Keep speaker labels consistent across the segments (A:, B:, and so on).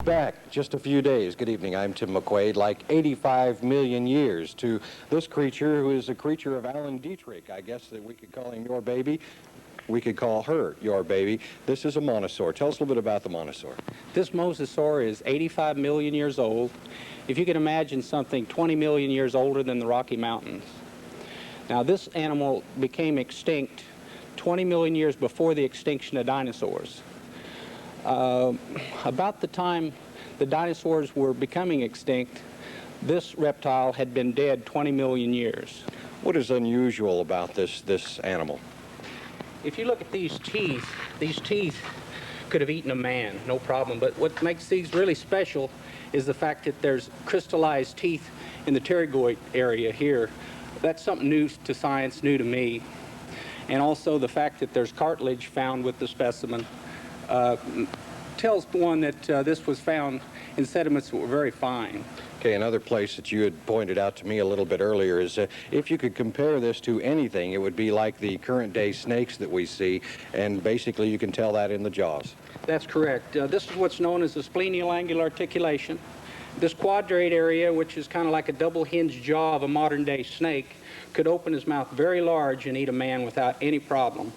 A: back just a few days. Good evening, I'm Tim McQuaid. Like 85 million years to this creature who is a creature of Alan Detrich. I guess that we could call him your baby. We could call her your baby. This is a mosasaur. Tell us a little bit about the mosasaur.
B: This mosasaur is 85 million years old. If you can imagine something 20 million years older than the Rocky Mountains. Now this animal became extinct 20 million years before the extinction of dinosaurs. About the time the dinosaurs were becoming extinct, this reptile had been dead 20 million years.
A: What is unusual about this animal?
B: If you look at these teeth could have eaten a man, no problem. But what makes these really special is the fact that there's crystallized teeth in the pterygoid area here. That's something new to science, new to me. And also the fact that there's cartilage found with the specimen tells one that this was found in sediments that were very fine.
A: Okay, another place that you had pointed out to me a little bit earlier is if you could compare this to anything, it would be like the current day snakes that we see, and basically you can tell that in the jaws.
B: That's correct. This is what's known as the splenial angular articulation. This quadrate area, which is kind of like a double hinged jaw of a modern day snake, could open his mouth very large and eat a man without any problem.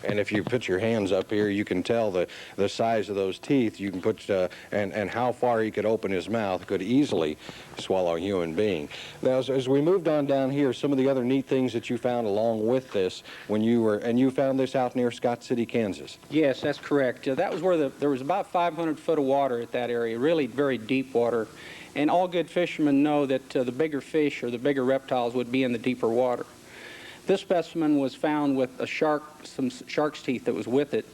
A: And if you put your hands up here, you can tell the size of those teeth. You can put, and how far he could open his mouth, could easily swallow a human being. Now, as we moved on down here, some of the other neat things that you found along with this when you were, and you found this out near Scott City, Kansas.
B: Yes, that's correct. That was where there was about 500 foot of water at that area, really very deep water. And all good fishermen know that the bigger fish or the bigger reptiles would be in the deeper water. This specimen was found with a shark, some shark's teeth that was with it,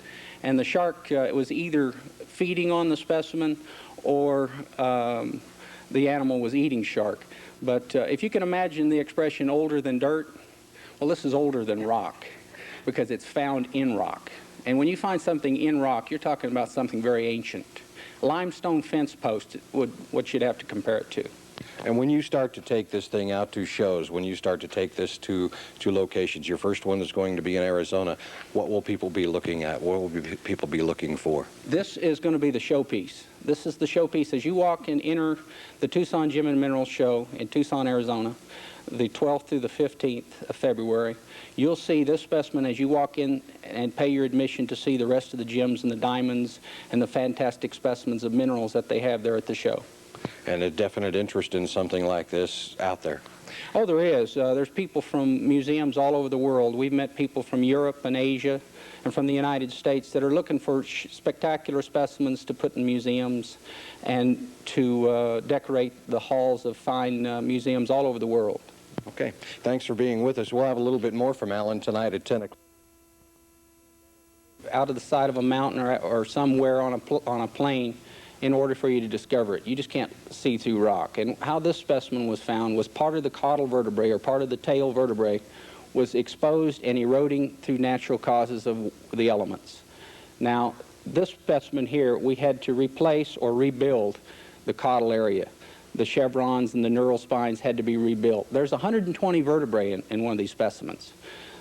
B: and the shark was either feeding on the specimen or the animal was eating shark. But if you can imagine the expression older than dirt, well, this is older than rock because it's found in rock. And when you find something in rock, you're talking about something very ancient. Limestone fence post would what you'd have to compare it to.
A: And when you start to take this thing out to shows, when you start to take this to locations, your first one is going to be in Arizona, what will people be looking at? What will people be looking for?
B: This is going to be the showpiece. This is the showpiece. As you walk and enter the Tucson Gem and Mineral Show in Tucson, Arizona, the 12th through the 15th of February, you'll see this specimen as you walk in and pay your admission to see the rest of the gems and the diamonds and the fantastic specimens of minerals that they have there at the show.
A: And a definite interest in something like this out there.
B: Oh, there is. There's people from museums all over the world. We've met people from Europe and Asia and from the United States that are looking for spectacular specimens to put in museums and to decorate the halls of fine museums all over the world.
A: Okay. Thanks for being with us. We'll have a little bit more from Alan tonight at 10 o'clock.
B: Out of the side of a mountain or somewhere on a plain, in order for you to discover it. You just can't see through rock. And how this specimen was found was part of the caudal vertebrae, or part of the tail vertebrae, was exposed and eroding through natural causes of the elements. Now, this specimen here, we had to replace or rebuild the caudal area. The chevrons and the neural spines had to be rebuilt. There's 120 vertebrae in one of these specimens.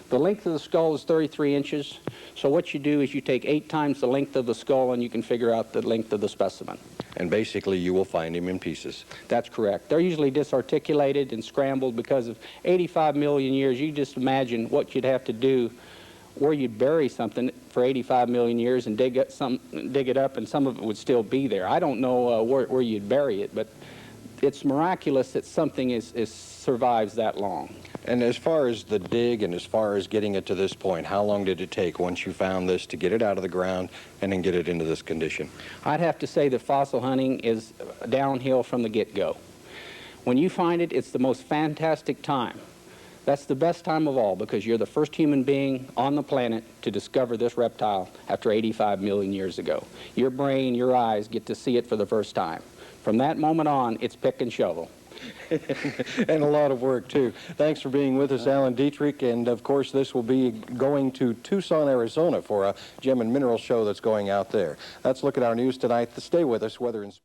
B: The length of the skull is 33 inches, so what you do is you take 8 times the length of the skull and you can figure out the length of the specimen.
A: And basically you will find him in pieces.
B: That's correct. They're usually disarticulated and scrambled because of 85 million years. You just imagine what you'd have to do where you'd bury something for 85 million years and dig it up, and some of it would still be there. I don't know where you'd bury it, but it's miraculous that something survives that long.
A: And as far as the dig and as far as getting it to this point, how long did it take once you found this to get it out of the ground and then get it into this condition?
B: I'd have to say that fossil hunting is downhill from the get-go. When you find it, it's the most fantastic time. That's the best time of all because you're the first human being on the planet to discover this reptile after 85 million years ago. Your brain, your eyes get to see it for the first time. From that moment on, it's pick and shovel.
A: And a lot of work, too. Thanks for being with us, Alan Detrich. And, of course, this will be going to Tucson, Arizona for a gem and mineral show that's going out there. Let's look at our news tonight. Stay with us, weather and